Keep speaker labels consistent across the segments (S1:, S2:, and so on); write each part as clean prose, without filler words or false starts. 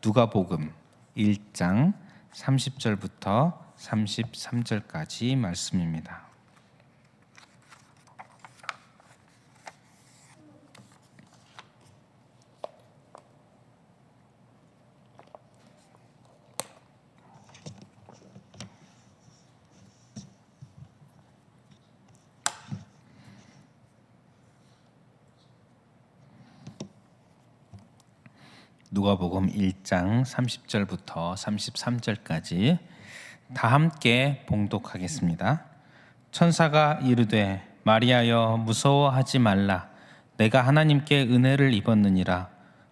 S1: 누가복음 1장 30절부터 33절까지 말씀입니다. 누가복음 1장 30절부터 33절까지 다 함께 봉독하겠습니다. 천사가 이르되 마리아여 무서워하지 말라. 내가 하나님께 은혜를 입었느니라.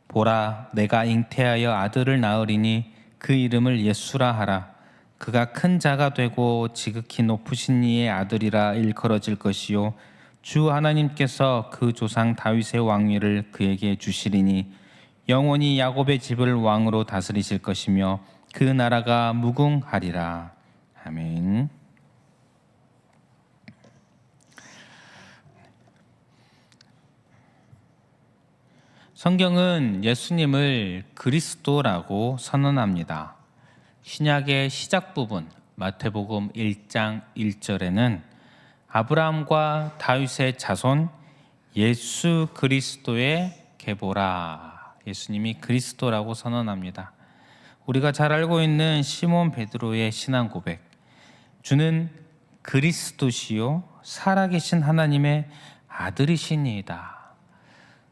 S1: 보라 내가 잉태하여 아들을 낳으리니 그 이름을 예수라 하라. 그가 큰 자가 되고 지극히 높으신 이의 아들이라 일컬어질 것이요 주 하나님께서 그 조상 다윗의 왕위를 그에게 주시리니 영원히 야곱의 집을 왕으로 다스리실 것이며 그 나라가 무궁하리라. 아멘. 성경은 예수님을 그리스도라고 선언합니다. 신약의 시작 부분 마태복음 1장 1절에는 아브라함과 다윗의 자손 예수 그리스도의 계보라. 예수님이 그리스도라고 선언합니다. 우리가 잘 알고 있는 시몬 베드로의 신앙 고백, 주는 그리스도시요 살아계신 하나님의 아들이시니이다.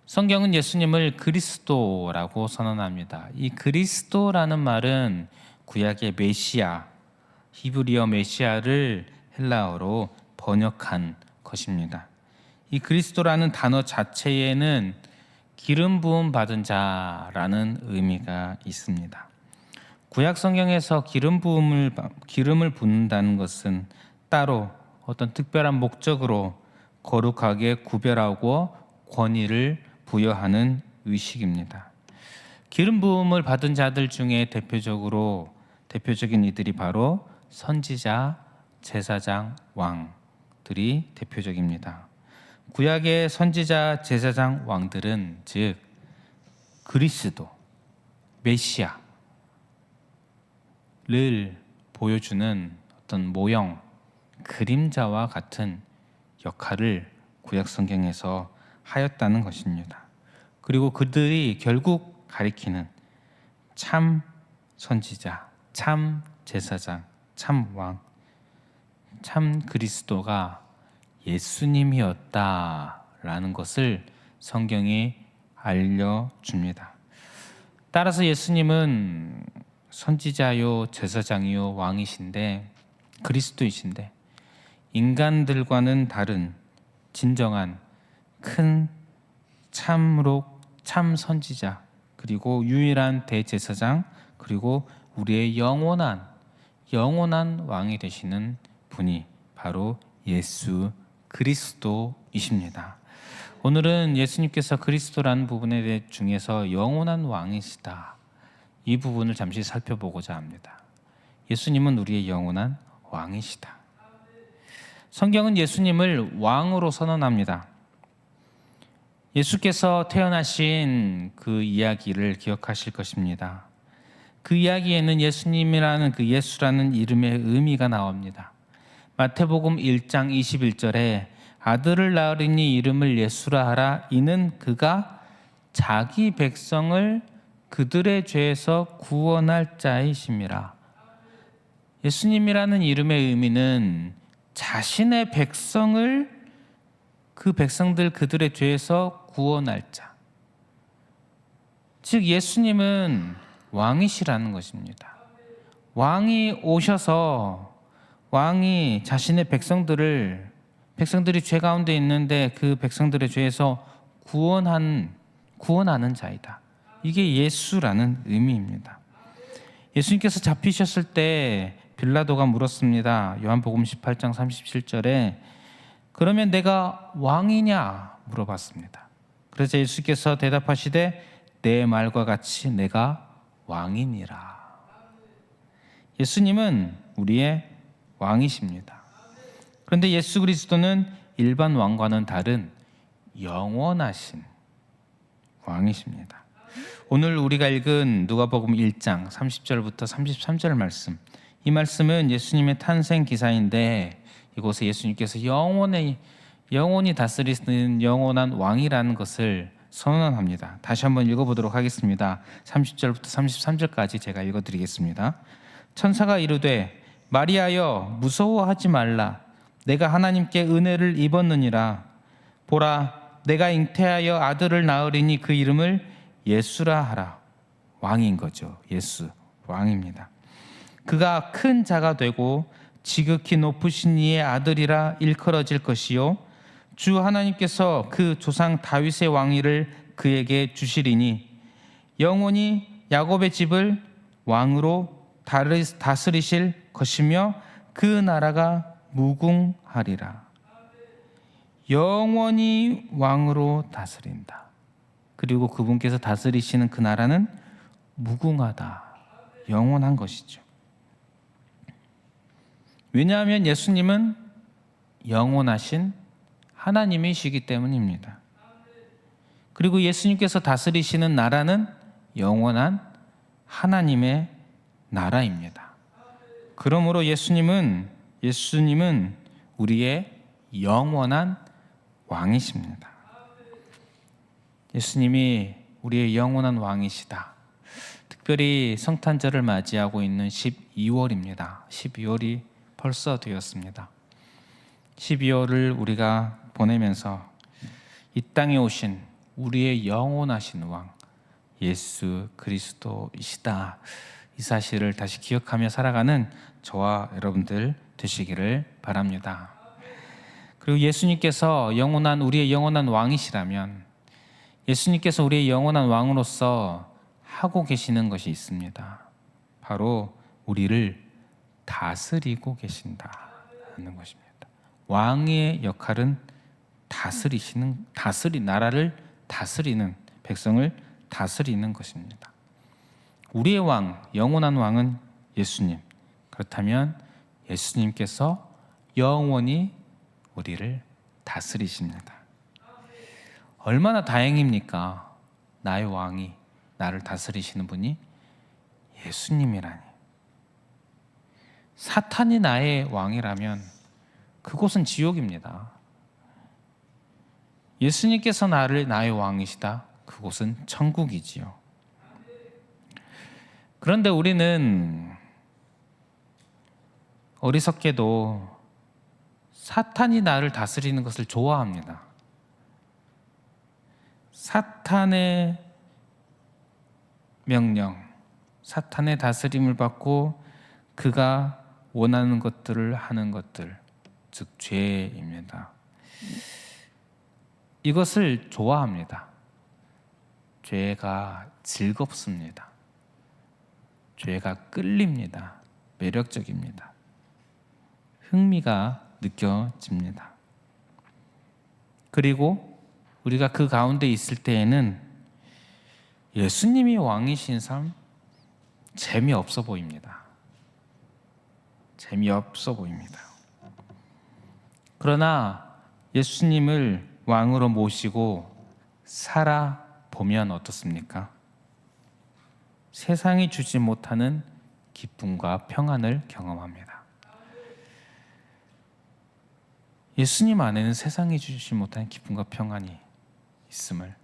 S1: 성경은 예수님을 그리스도라고 선언합니다. 이 그리스도라는 말은 구약의 메시아, 히브리어 메시아를 헬라어로 번역한 것입니다. 이 그리스도라는 단어 자체에는 기름 부음 받은 자라는 의미가 있습니다. 구약 성경에서 기름을 붓는다는 것은 따로 어떤 특별한 목적으로 거룩하게 구별하고 권위를 부여하는 의식입니다. 기름 부음을 받은 자들 중에 대표적인 이들이 바로 선지자, 제사장, 왕들이 대표적입니다. 구약의 선지자, 제사장, 왕들은 즉 그리스도, 메시아를 보여주는 어떤 모형, 그림자와 같은 역할을 구약 성경에서 하였다는 것입니다. 그리고 그들이 결국 가리키는 참 선지자, 참 제사장, 참 왕, 참 그리스도가 예수님이었다라는 것을 성경이 알려줍니다. 따라서 예수님은 선지자요, 제사장이요, 왕이신데 그리스도이신데 인간들과는 다른 진정한 큰 참록, 참 선지자, 그리고 유일한 대제사장, 그리고 우리의 영원한 왕이 되시는 분이 바로 예수 그리스도이십니다. 오늘은 예수님께서 그리스도라는 부분에 중에서 영원한 왕이시다, 이 부분을 잠시 살펴보고자 합니다. 예수님은 우리의 영원한 왕이시다. 성경은 예수님을 왕으로 선언합니다. 예수께서 태어나신 그 이야기를 기억하실 것입니다. 그 이야기에는 예수님이라는 그 예수라는 이름의 의미가 나옵니다. 마태복음 1장 21절에 아들을 낳으리니 이름을 예수라 하라. 이는 그가 자기 백성을 그들의 죄에서 구원할 자이심이라. 예수님이라는 이름의 의미는 자신의 백성을 그들의 죄에서 구원할 자. 즉 예수님은 왕이시라는 것입니다. 왕이 오셔서 왕이 자신의 백성들이 죄 가운데 있는데 그 백성들의 죄에서 구원하는 자이다. 이게 예수라는 의미입니다. 예수님께서 잡히셨을 때 빌라도가 물었습니다. 요한복음 18장 37절에 그러면 내가 왕이냐 물어봤습니다. 그래서 예수께서 대답하시되 내 말과 같이 내가 왕이니라. 예수님은 우리의 왕이십니다. 그런데 예수 그리스도는 일반 왕과는 다른 영원하신 왕이십니다. 오늘 우리가 읽은 누가복음 1장 30절부터 33절 말씀, 이 말씀은 예수님의 탄생 기사인데 이곳에 예수님께서 영원히 다스리는 영원한 왕이라는 것을 선언합니다. 다시 한번 읽어보도록 하겠습니다. 30절부터 33절까지 제가 읽어드리겠습니다. 천사가 이르되 마리아여 무서워하지 말라. 내가 하나님께 은혜를 입었느니라. 보라 내가 잉태하여 아들을 낳으리니 그 이름을 예수라 하라. 왕인 거죠. 예수 왕입니다. 그가 큰 자가 되고 지극히 높으신 이의 아들이라 일컬어질 것이요 주 하나님께서 그 조상 다윗의 왕위를 그에게 주시리니 영원히 야곱의 집을 왕으로 다스리실 것이며 그 나라가 무궁하리라. 영원히 왕으로 다스린다. 그리고 그분께서 다스리시는 그 나라는 무궁하다. 영원한 것이죠. 왜냐하면 예수님은 영원하신 하나님이시기 때문입니다. 그리고 예수님께서 다스리시는 나라는 영원한 하나님의 나라입니다. 그러므로 예수님은 우리의 영원한 왕이십니다. 예수님이 우리의 영원한 왕이시다. 특별히 성탄절을 맞이하고 있는 12월입니다. 12월이 벌써 되었습니다. 12월을 우리가 보내면서 이 땅에 오신 우리의 영원하신 왕 예수 그리스도이시다. 이 사실을 다시 기억하며 살아가는 저와 여러분들 되시기를 바랍니다. 그리고 예수님께서 우리의 영원한 왕이시라면 예수님께서 우리의 영원한 왕으로서 하고 계시는 것이 있습니다. 바로 우리를 다스리고 계신다는 것입니다. 왕의 역할은 나라를 다스리는, 백성을 다스리는 것입니다. 우리의 왕, 영원한 왕은 예수님. 그렇다면 예수님께서 영원히 우리를 다스리십니다. 얼마나 다행입니까? 나의 왕이, 나를 다스리시는 분이 예수님이라니. 사탄이 나의 왕이라면 그곳은 지옥입니다. 예수님께서 나의 왕이시다. 그곳은 천국이지요. 그런데 우리는 어리석게도 사탄이 나를 다스리는 것을 좋아합니다. 사탄의 명령, 사탄의 다스림을 받고 그가 원하는 것들을 하는 것들, 즉 죄입니다. 이것을 좋아합니다. 죄가 즐겁습니다. 죄가 끌립니다. 매력적입니다. 흥미가 느껴집니다. 그리고 우리가 그 가운데 있을 때에는 예수님이 왕이신 삶 재미없어 보입니다. 재미없어 보입니다. 그러나 예수님을 왕으로 모시고 살아보면 어떻습니까? 세상이 주지 못하는 기쁨과 평안을 경험합니다. 예수님 안에는 세상이 주지 못하는 기쁨과 평안이 있음을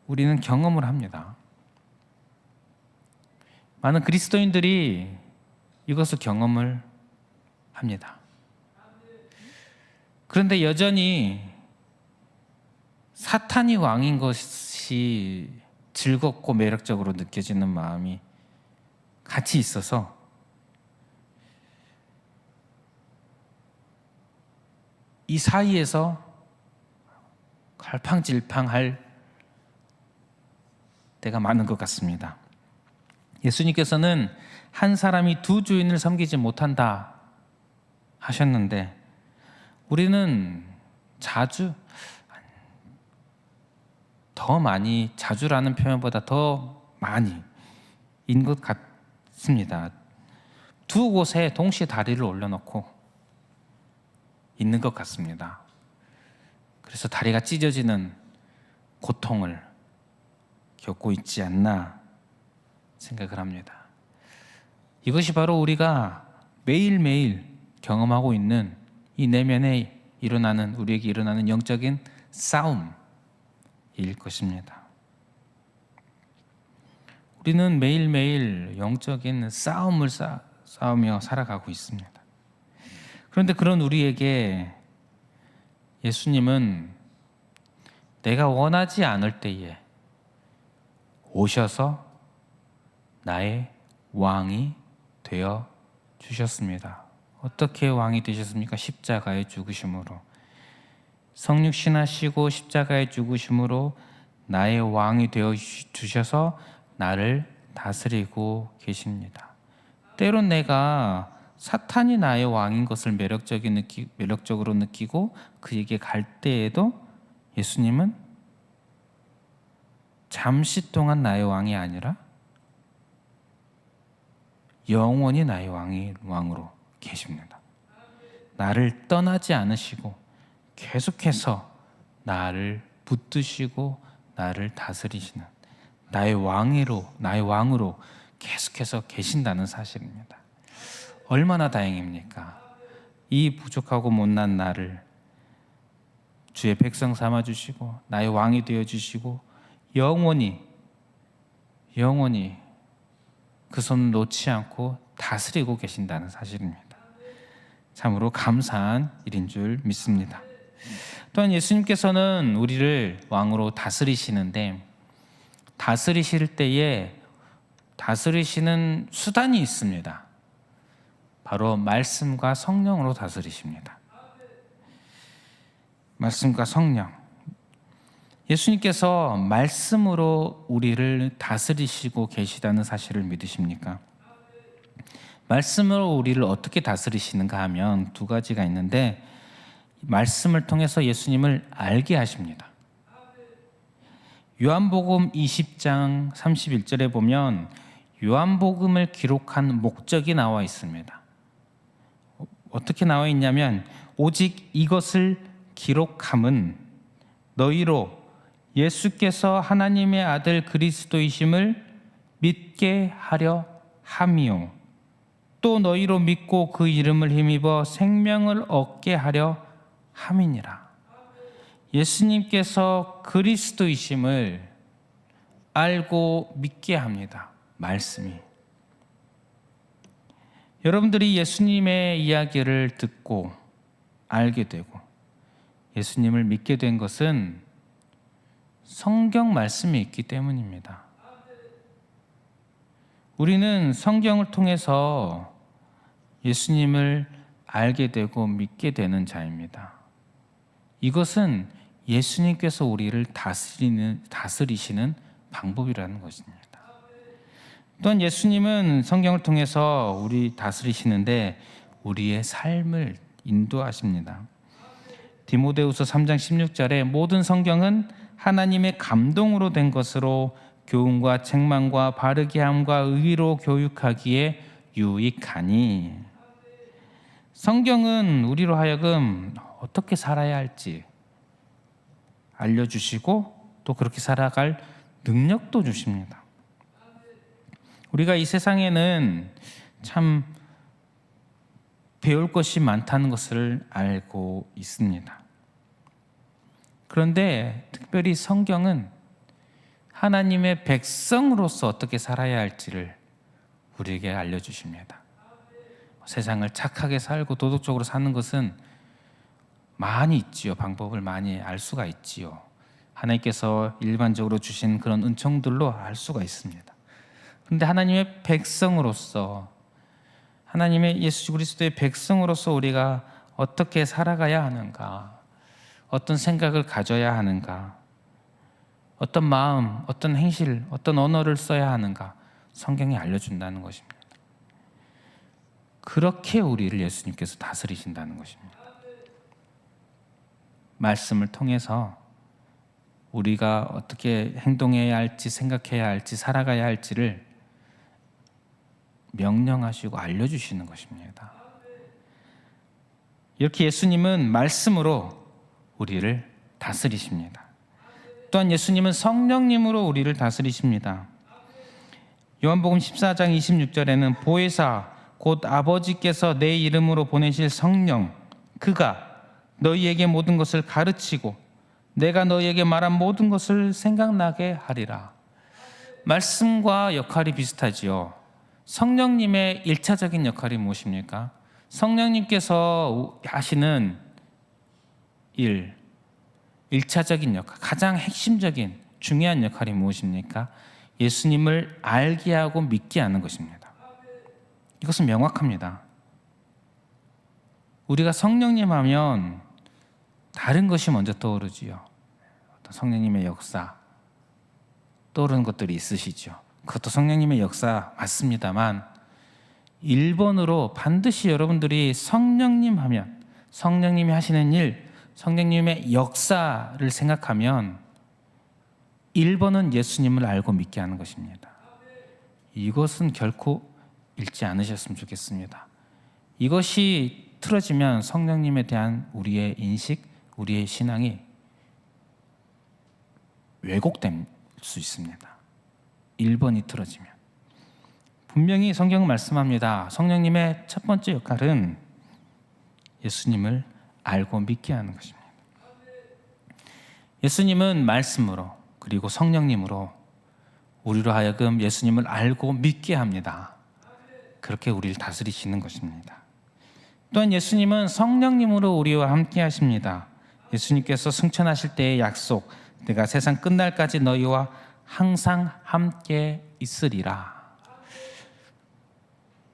S1: 우리는 경험을 합니다. 많은 그리스도인들이 이것을 경험을 합니다. 그런데 여전히 사탄이 왕인 것이 즐겁고 매력적으로 느껴지는 마음이 같이 있어서 이 사이에서 갈팡질팡할 때가 많은 것 같습니다. 예수님께서는 한 사람이 두 주인을 섬기지 못한다 하셨는데 우리는 자주라는 표현보다 더 많이 인 것 같습니다. 두 곳에 동시에 다리를 올려놓고 있는 것 같습니다. 그래서 다리가 찢어지는 고통을 겪고 있지 않나 생각을 합니다. 이것이 바로 우리가 매일매일 경험하고 있는 이 내면에 우리에게 일어나는 영적인 싸움일 것입니다. 우리는 매일매일 영적인 싸움을 싸우며 살아가고 있습니다. 그런데 그런 우리에게 예수님은 내가 원하지 않을 때에 오셔서 나의 왕이 되어 주셨습니다. 어떻게 왕이 되셨습니까? 십자가의 죽으심으로. 성육신하시고 십자가의 죽으심으로 나의 왕이 되어 주셔서 나를 다스리고 계십니다. 때론 내가 사탄이 나의 왕인 것을 매력적으로 느끼고 그에게 갈 때에도 예수님은 잠시 동안 나의 왕이 아니라 영원히 나의 왕으로 계십니다. 나를 떠나지 않으시고 계속해서 나를 붙드시고 나를 다스리시는 나의 왕으로 계속해서 계신다는 사실입니다. 얼마나 다행입니까? 이 부족하고 못난 나를 주의 백성 삼아주시고 나의 왕이 되어주시고 영원히 그 손을 놓지 않고 다스리고 계신다는 사실입니다. 참으로 감사한 일인 줄 믿습니다. 또한 예수님께서는 우리를 왕으로 다스리시는데 다스리실 때에 다스리시는 수단이 있습니다. 바로 말씀과 성령으로 다스리십니다. 말씀과 성령. 예수님께서 말씀으로 우리를 다스리시고 계시다는 사실을 믿으십니까? 말씀으로 우리를 어떻게 다스리시는가 하면 두 가지가 있는데 말씀을 통해서 예수님을 알게 하십니다. 요한복음 20장 31절에 보면 요한복음을 기록한 목적이 나와 있습니다. 어떻게 나와 있냐면 오직 이것을 기록함은 너희로 예수께서 하나님의 아들 그리스도이심을 믿게 하려 함이요 또 너희로 믿고 그 이름을 힘입어 생명을 얻게 하려 함이니라. 예수님께서 그리스도이심을 알고 믿게 합니다. 말씀이. 여러분들이 예수님의 이야기를 듣고 알게 되고 예수님을 믿게 된 것은 성경 말씀이 있기 때문입니다. 우리는 성경을 통해서 예수님을 알게 되고 믿게 되는 자입니다. 이것은 예수님께서 우리를 다스리시는 방법이라는 것입니다. 또한 예수님은 성경을 통해서 우리 다스리시는데 우리의 삶을 인도하십니다. 디모데후서 3장 16절에 모든 성경은 하나님의 감동으로 된 것으로 교훈과 책망과 바르게 함과 의로 교육하기에 유익하니. 성경은 우리로 하여금 어떻게 살아야 할지 알려주시고 또 그렇게 살아갈 능력도 주십니다. 우리가 이 세상에는 참 배울 것이 많다는 것을 알고 있습니다. 그런데 특별히 성경은 하나님의 백성으로서 어떻게 살아야 할지를 우리에게 알려주십니다. 세상을 착하게 살고 도덕적으로 사는 것은 많이 있지요. 방법을 많이 알 수가 있지요. 하나님께서 일반적으로 주신 그런 은총들로 알 수가 있습니다. 그런데 하나님의 백성으로서 하나님의 예수 그리스도의 백성으로서 우리가 어떻게 살아가야 하는가, 어떤 생각을 가져야 하는가, 어떤 마음, 어떤 행실, 어떤 언어를 써야 하는가 성경이 알려준다는 것입니다. 그렇게 우리를 예수님께서 다스리신다는 것입니다. 말씀을 통해서 우리가 어떻게 행동해야 할지, 생각해야 할지, 살아가야 할지를 명령하시고 알려주시는 것입니다. 이렇게 예수님은 말씀으로 우리를 다스리십니다. 또한 예수님은 성령님으로 우리를 다스리십니다. 요한복음 14장 26절에는 보혜사 곧 아버지께서 내 이름으로 보내실 성령 그가 너희에게 모든 것을 가르치고 내가 너희에게 말한 모든 것을 생각나게 하리라. 말씀과 역할이 비슷하지요. 성령님의 1차적인 역할이 무엇입니까? 성령님께서 하시는 일, 1차적인 역할, 가장 핵심적인 중요한 역할이 무엇입니까? 예수님을 알게 하고 믿게 하는 것입니다. 이것은 명확합니다. 우리가 성령님 하면 다른 것이 먼저 떠오르지요. 어떤 성령님의 역사 떠오르는 것들이 있으시죠. 그것도 성령님의 역사 맞습니다만 1번으로 반드시 여러분들이 성령님 하면 성령님이 하시는 일, 성령님의 역사를 생각하면 1번은 예수님을 알고 믿게 하는 것입니다. 이것은 결코 잃지 않으셨으면 좋겠습니다. 이것이 틀어지면 성령님에 대한 우리의 인식, 우리의 신앙이 왜곡될 수 있습니다. 1번이 틀어지면. 분명히 성경은 말씀합니다. 성령님의 첫 번째 역할은 예수님을 알고 믿게 하는 것입니다. 예수님은 말씀으로 그리고 성령님으로 우리로 하여금 예수님을 알고 믿게 합니다. 그렇게 우리를 다스리시는 것입니다. 또한 예수님은 성령님으로 우리와 함께 하십니다. 예수님께서 승천하실 때의 약속, 내가 세상 끝날까지 너희와 항상 함께 있으리라.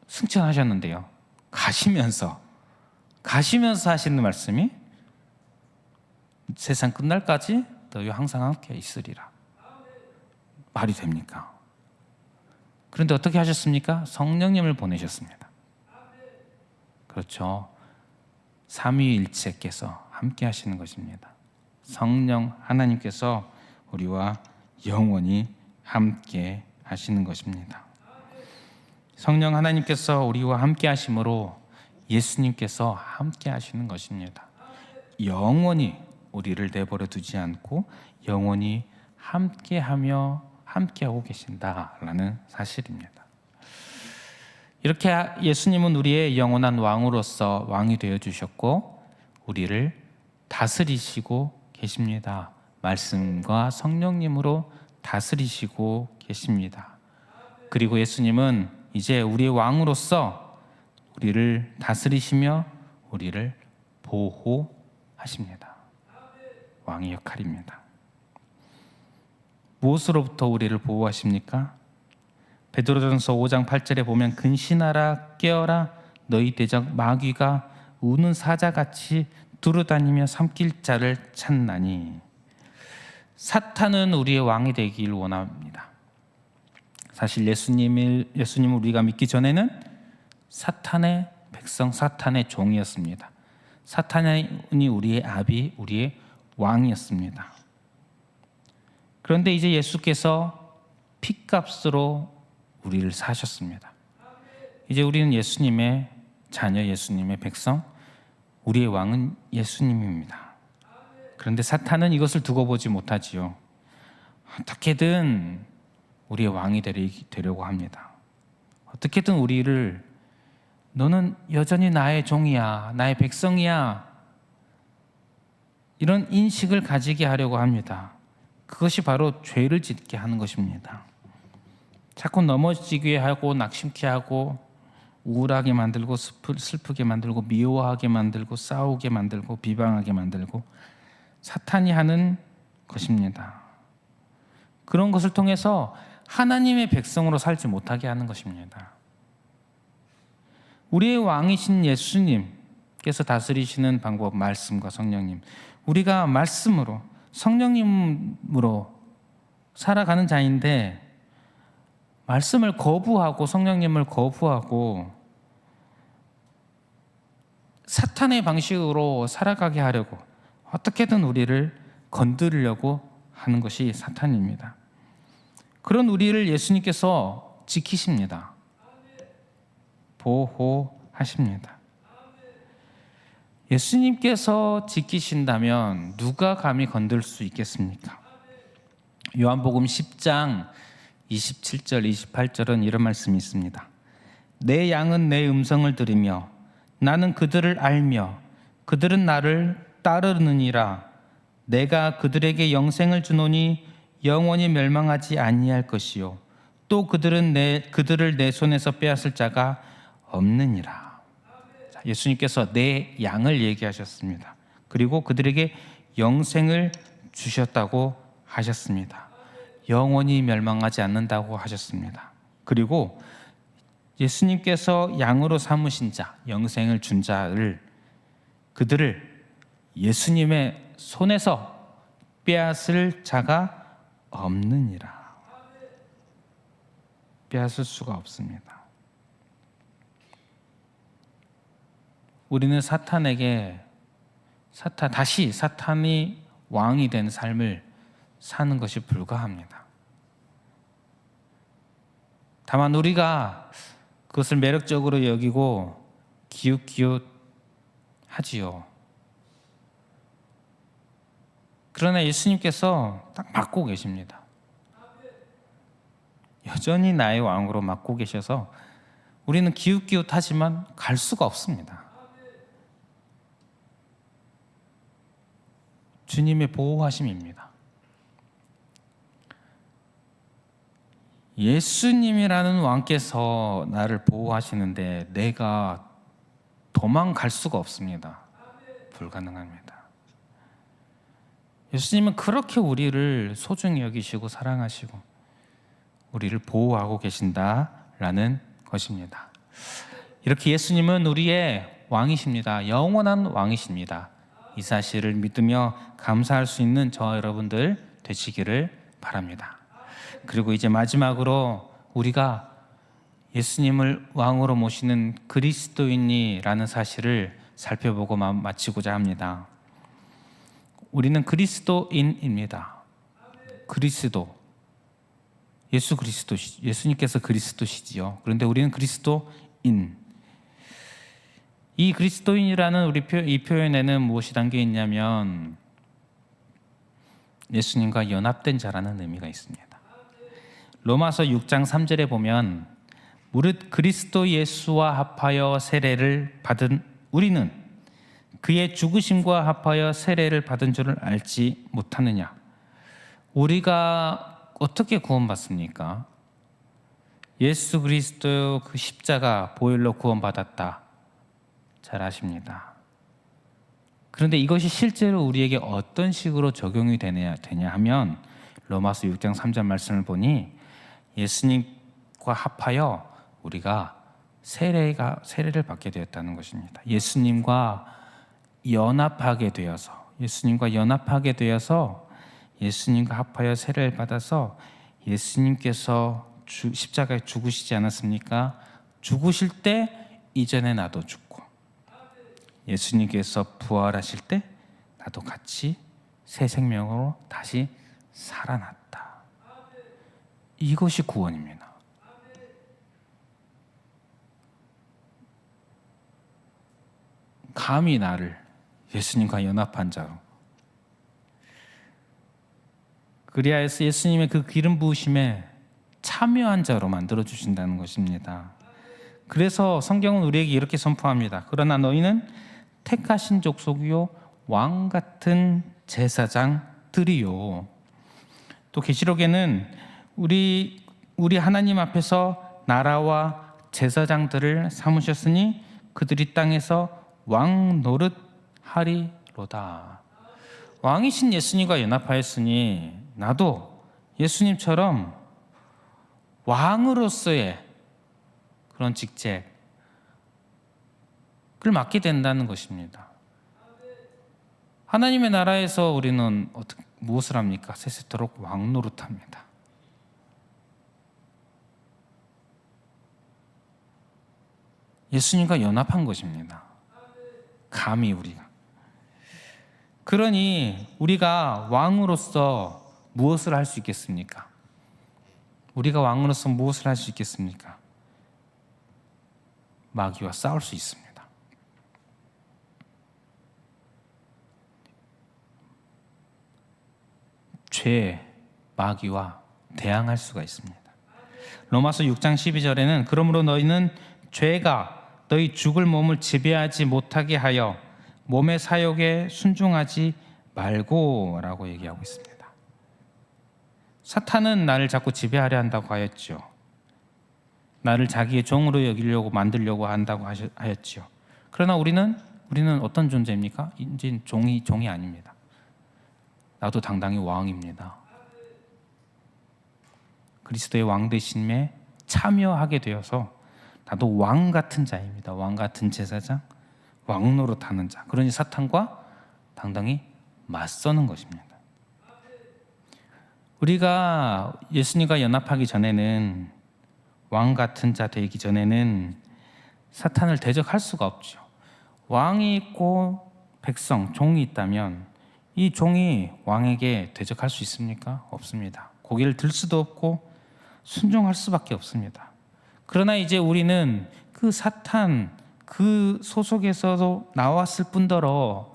S1: 승천하셨는데요, 가시면서 하시는 말씀이 세상 끝날까지 너희와 항상 함께 있으리라. 말이 됩니까? 그런데 어떻게 하셨습니까? 성령님을 보내셨습니다. 그렇죠. 삼위일체께서 함께 하시는 것입니다. 성령 하나님께서 우리와 영원히 함께 하시는 것입니다. 성령 하나님께서 우리와 함께 하심으로 예수님께서 함께 하시는 것입니다. 영원히 우리를 내버려 두지 않고 영원히 함께하며 함께하고 계신다라는 사실입니다. 이렇게 예수님은 우리의 영원한 왕으로서 왕이 되어주셨고 우리를 다스리시고 계십니다. 말씀과 성령님으로 다스리시고 계십니다. 그리고 예수님은 이제 우리의 왕으로서 우리를 다스리시며 우리를 보호하십니다. 왕의 역할입니다. 무엇으로부터 우리를 보호하십니까? 베드로전서 5장 8절에 보면 근신하라 깨어라 너희 대적 마귀가 우는 사자같이 두루다니며 삼킬 자를 찾나니. 사탄은 우리의 왕이 되길 원합니다. 사실 예수님을 우리가 믿기 전에는 사탄의 백성, 사탄의 종이었습니다. 사탄이 우리의 아비, 우리의 왕이었습니다. 그런데 이제 예수께서 핏값으로 우리를 사셨습니다. 이제 우리는 예수님의 자녀, 예수님의 백성, 우리의 왕은 예수님입니다. 그런데 사탄은 이것을 두고 보지 못하지요. 어떻게든 우리의 왕이 되려고 합니다. 어떻게든 우리를 너는 여전히 나의 종이야, 나의 백성이야, 이런 인식을 가지게 하려고 합니다. 그것이 바로 죄를 짓게 하는 것입니다. 자꾸 넘어지게 하고 낙심케 하고 우울하게 만들고 슬프게 만들고 미워하게 만들고 싸우게 만들고 비방하게 만들고 사탄이 하는 것입니다. 그런 것을 통해서 하나님의 백성으로 살지 못하게 하는 것입니다. 우리의 왕이신 예수님께서 다스리시는 방법, 말씀과 성령님, 우리가 말씀으로 성령님으로 살아가는 자인데 말씀을 거부하고 성령님을 거부하고 사탄의 방식으로 살아가게 하려고 어떻게든 우리를 건드리려고 하는 것이 사탄입니다. 그런 우리를 예수님께서 지키십니다. 보호하십니다. 예수님께서 지키신다면 누가 감히 건들 수 있겠습니까? 요한복음 10장 27절 28절은 이런 말씀이 있습니다. 내 양은 내 음성을 들으며 나는 그들을 알며 그들은 나를 따르느니라. 내가 그들에게 영생을 주노니 영원히 멸망하지 아니할 것이요 또 그들을 내 손에서 빼앗을 자가 없느니라. 예수님께서 내 양을 얘기하셨습니다. 그리고 그들에게 영생을 주셨다고 하셨습니다. 영원히 멸망하지 않는다고 하셨습니다. 그리고 예수님께서 양으로 삼으신 자, 영생을 준 자를 그들을 예수님의 손에서 빼앗을 자가 없느니라. 빼앗을 수가 없습니다. 우리는 다시 사탄이 왕이 된 삶을 사는 것이 불가합니다. 다만 우리가 그것을 매력적으로 여기고 기웃기웃 하지요. 그러나 예수님께서 딱 맡고 계십니다. 여전히 나의 왕으로 맡고 계셔서 우리는 기웃기웃하지만 갈 수가 없습니다. 주님의 보호하심입니다. 예수님이라는 왕께서 나를 보호하시는데 내가 도망갈 수가 없습니다. 불가능합니다. 예수님은 그렇게 우리를 소중히 여기시고 사랑하시고 우리를 보호하고 계신다라는 것입니다. 이렇게 예수님은 우리의 왕이십니다. 영원한 왕이십니다. 이 사실을 믿으며 감사할 수 있는 저와 여러분들 되시기를 바랍니다. 그리고 이제 마지막으로 우리가 예수님을 왕으로 모시는 그리스도인이라는 사실을 살펴보고 마치고자 합니다. 우리는 그리스도인입니다. 그리스도, 예수 그리스도, 예수님께서 그리스도시지요. 그런데 우리는 그리스도인. 이 그리스도인이라는 이 표현에는 무엇이 담겨 있냐면 예수님과 연합된 자라는 의미가 있습니다. 로마서 6장 3절에 보면 무릇 그리스도 예수와 합하여 세례를 받은 우리는 그의 죽으심과 합하여 세례를 받은 줄을 알지 못하느냐. 우리가 어떻게 구원받습니까? 예수 그리스도 그 십자가 보혈로 구원받았다. 잘 아십니다. 그런데 이것이 실제로 우리에게 어떤 식으로 적용이 되냐 하면 로마서 6장 3절 말씀을 보니 예수님과 합하여 우리가 세례를 받게 되었다는 것입니다. 예수님과 연합하게 되어서 예수님과 합하여 세례를 받아서 예수님께서 십자가에 죽으시지 않았습니까? 죽으실 때 이전에 나도 죽고 예수님께서 부활하실 때 나도 같이 새 생명으로 다시 살아났다. 이것이 구원입니다. 감히 나를 예수님과 연합한 자로 그리하여서 예수님의 그 기름 부으심에 참여한 자로 만들어 주신다는 것입니다. 그래서 성경은 우리에게 이렇게 선포합니다. 그러나 너희는 택하신 족속이요 왕 같은 제사장들이요. 또 계시록에는 우리 하나님 앞에서 나라와 제사장들을 삼으셨으니 그들이 땅에서 왕 노릇 하리로다. 왕이신 예수님과 연합하였으니 나도 예수님처럼 왕으로서의 그런 직책을 맡게 된다는 것입니다. 하나님의 나라에서 우리는 무엇을 합니까? 세세토록 왕 노릇합니다. 예수님과 연합한 것입니다. 감히 우리가. 그러니 우리가 왕으로서 무엇을 할 수 있겠습니까? 우리가 왕으로서 무엇을 할 수 있겠습니까? 마귀와 싸울 수 있습니다. 죄, 마귀와 대항할 수가 있습니다. 로마서 6장 12절에는 그러므로 너희는 죄가 너희 죽을 몸을 지배하지 못하게 하여 몸의 사욕에 순종하지 말고 라고 얘기하고 있습니다. 사탄은 나를 자꾸 지배하려 한다고 하였죠. 나를 자기의 종으로 여기려고 만들려고 한다고 하였죠. 그러나 우리는 어떤 존재입니까? 이제 종이 아닙니다. 나도 당당히 왕입니다. 그리스도의 왕 되심에 참여하게 되어서 나도 왕 같은 자입니다. 왕 같은 제사장, 왕 노릇하는 자. 그러니 사탄과 당당히 맞서는 것입니다. 우리가 예수님과 연합하기 전에는, 왕 같은 자 되기 전에는 사탄을 대적할 수가 없죠. 왕이 있고 백성, 종이 있다면 이 종이 왕에게 대적할 수 있습니까? 없습니다. 고개를 들 수도 없고 순종할 수밖에 없습니다. 그러나 이제 우리는 그 사탄, 그 소속에서도 나왔을 뿐더러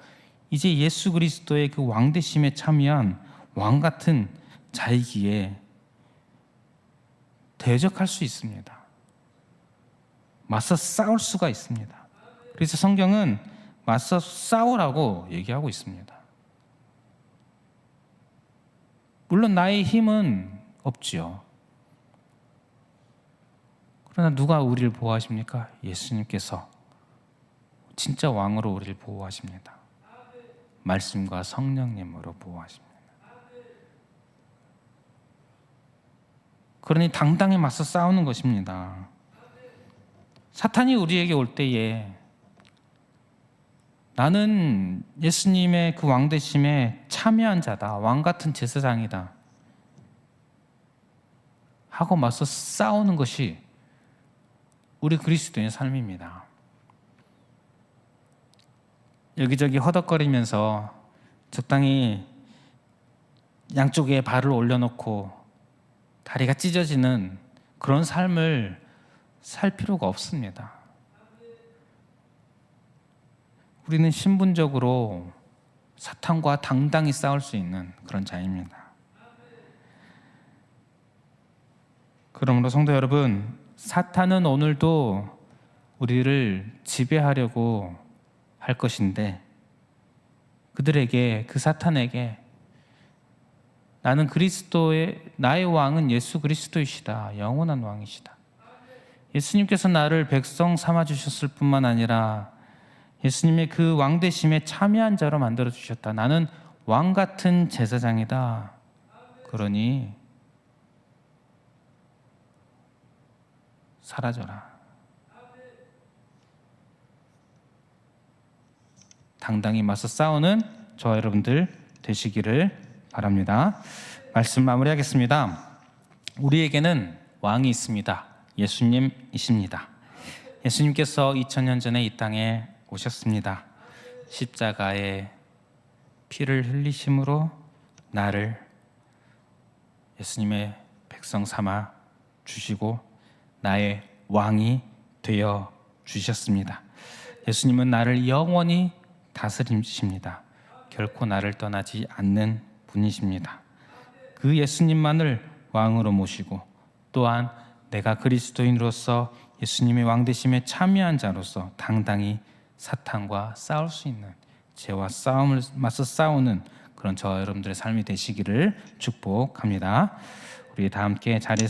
S1: 이제 예수 그리스도의 그 왕되심에 참여한 왕 같은 자이기에 대적할 수 있습니다. 맞서 싸울 수가 있습니다. 그래서 성경은 맞서 싸우라고 얘기하고 있습니다. 물론 나의 힘은 없지요. 그러나 누가 우리를 보호하십니까? 예수님께서 진짜 왕으로 우리를 보호하십니다. 말씀과 성령님으로 보호하십니다. 그러니 당당히 맞서 싸우는 것입니다. 사탄이 우리에게 올 때에 나는 예수님의 그 왕되심에 참여한 자다, 왕 같은 제사장이다 하고 맞서 싸우는 것이 우리 그리스도인의 삶입니다. 여기저기 허덕거리면서 적당히 양쪽에 발을 올려놓고 다리가 찢어지는 그런 삶을 살 필요가 없습니다. 우리는 신분적으로 사탄과 당당히 싸울 수 있는 그런 자입니다. 그러므로 성도 여러분, 사탄은 오늘도 우리를 지배하려고 할 것인데 그들에게, 그 사탄에게 나는 나의 왕은 예수 그리스도이시다, 영원한 왕이시다. 예수님께서 나를 백성 삼아주셨을 뿐만 아니라 예수님의 그 왕되심에 참여한 자로 만들어주셨다. 나는 왕 같은 제사장이다. 그러니 사라져라. 당당히 맞서 싸우는 저와 여러분들 되시기를 바랍니다. 말씀 마무리하겠습니다. 우리에게는 왕이 있습니다. 예수님이십니다. 예수님께서 2000년 전에 이 땅에 오셨습니다. 십자가에 피를 흘리심으로 나를 예수님의 백성 삼아 주시고 나의 왕이 되어 주셨습니다. 예수님은 나를 영원히 다스리십니다. 결코 나를 떠나지 않는 분이십니다. 그 예수님만을 왕으로 모시고 또한 내가 그리스도인으로서 예수님의 왕되심에 참여한 자로서 당당히 사탄과 싸울 수 있는, 죄와 맞서 싸우는 그런 저와 여러분들의 삶이 되시기를 축복합니다. 우리 다 함께 자리에서